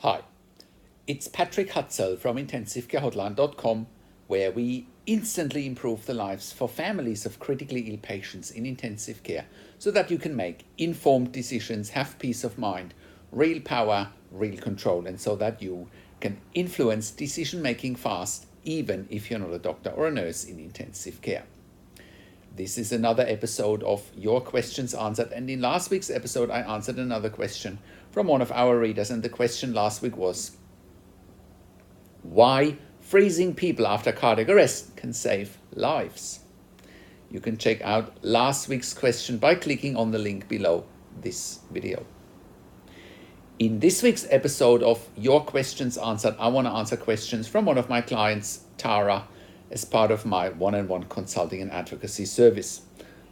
Hi, it's Patrick Hutzel from IntensiveCareHotline.com, where we instantly improve the lives for families of critically ill patients in intensive care so that you can make informed decisions, have peace of mind, real power, real control, and so that you can influence decision making fast, even if you're not a doctor or a nurse in intensive care. This is another episode of Your Questions Answered, and in last week's episode I answered another question from one of our readers, and the question last week was why freezing people after cardiac arrest can save lives. You can check out last week's question by clicking on the link below this video. In this week's episode of Your Questions Answered, I want to answer questions from one of my clients, Tara, as part of my one-on-one consulting and advocacy service.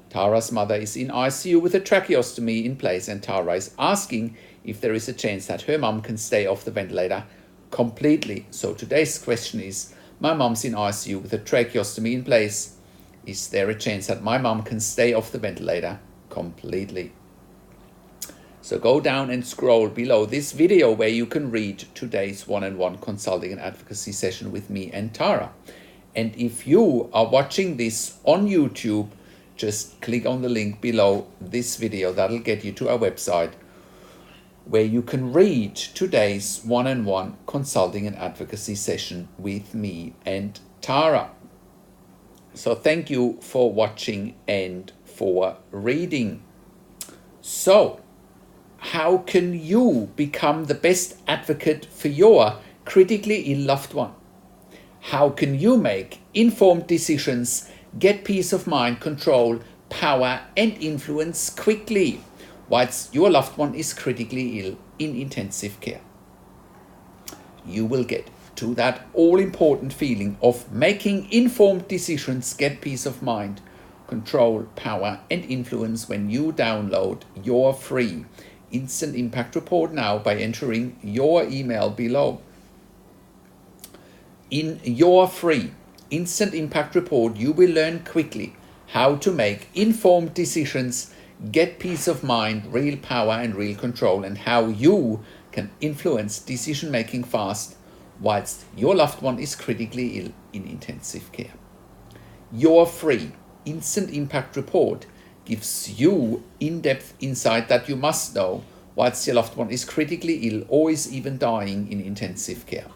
Tara's mother is in ICU with a tracheostomy in place, and Tara is asking if there is a chance that her mum can stay off the ventilator completely. So today's question is, my mum's in ICU with a tracheostomy in place. Is there a chance that my mum can stay off the ventilator completely? So go down and scroll below this video where you can read today's one-on-one consulting and advocacy session with me and Tara. And if you are watching this on YouTube, just click on the link below this video. That'll get you to our website where you can read today's one-on-one consulting and advocacy session with me and Tara. So thank you for watching and for reading. So, how can you become the best advocate for your critically ill loved one? How can you make informed decisions, get peace of mind, control, power, and influence quickly whilst your loved one is critically ill in intensive care? You will get to that all-important feeling of making informed decisions, get peace of mind, control, power, and influence when you download your free Instant Impact Report now by entering your email below. In your free Instant Impact Report, you will learn quickly how to make informed decisions, get peace of mind, real power and real control, and how you can influence decision making fast whilst your loved one is critically ill in intensive care. Your free Instant Impact Report gives you in-depth insight that you must know whilst your loved one is critically ill or is even dying in intensive care.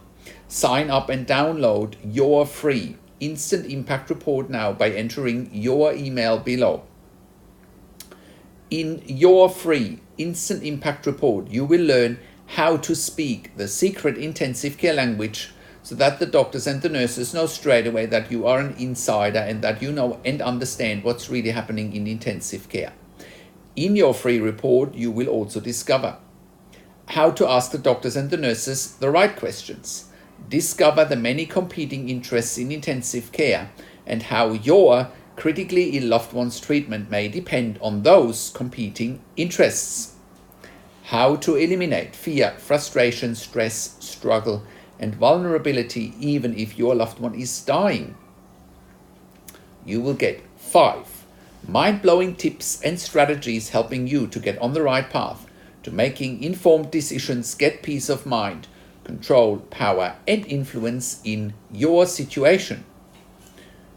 Sign up and download your free Instant Impact Report now by entering your email below. In your free Instant Impact Report, you will learn how to speak the secret intensive care language so that the doctors and the nurses know straight away that you are an insider and that you know and understand what's really happening in intensive care. In your free report, you will also discover how to ask the doctors and the nurses the right questions, discover the many competing interests in intensive care, and how your critically ill loved one's treatment may depend on those competing interests. How to eliminate fear, frustration, stress, struggle, and vulnerability even if your loved one is dying. You will get 5 mind-blowing tips and strategies helping you to get on the right path to making informed decisions, get peace of mind, control, power, and influence in your situation.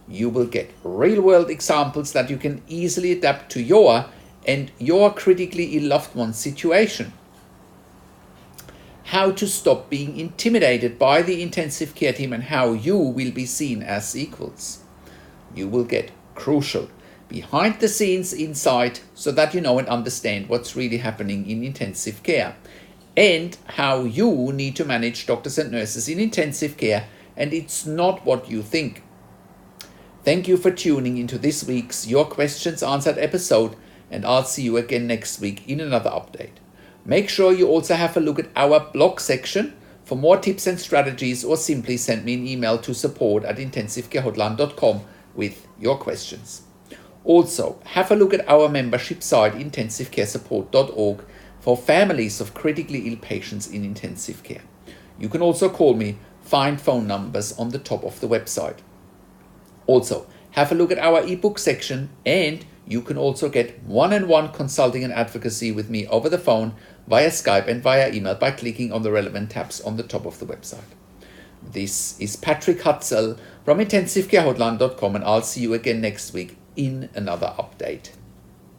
You will get real-world examples that you can easily adapt to your and your critically ill loved one's situation. How to stop being intimidated by the intensive care team and how you will be seen as equals. You will get crucial behind-the-scenes insight so that you know and understand what's really happening in intensive care, and how you need to manage doctors and nurses in intensive care, and it's not what you think. Thank you for tuning into this week's Your Questions Answered episode, and I'll see you again next week in another update. Make sure you also have a look at our blog section for more tips and strategies, or simply send me an email to support@intensivecarehotline.com with your questions. Also, have a look at our membership site intensivecaresupport.org for families of critically ill patients in intensive care. You can also call me, find phone numbers on the top of the website. Also, have a look at our ebook section, and You can also get one-on-one consulting and advocacy with me over the phone, via Skype and via email by clicking on the relevant tabs on the top of the website. This is Patrick Hutzel from IntensiveCareHotline.com, and I'll see you again next week in another update.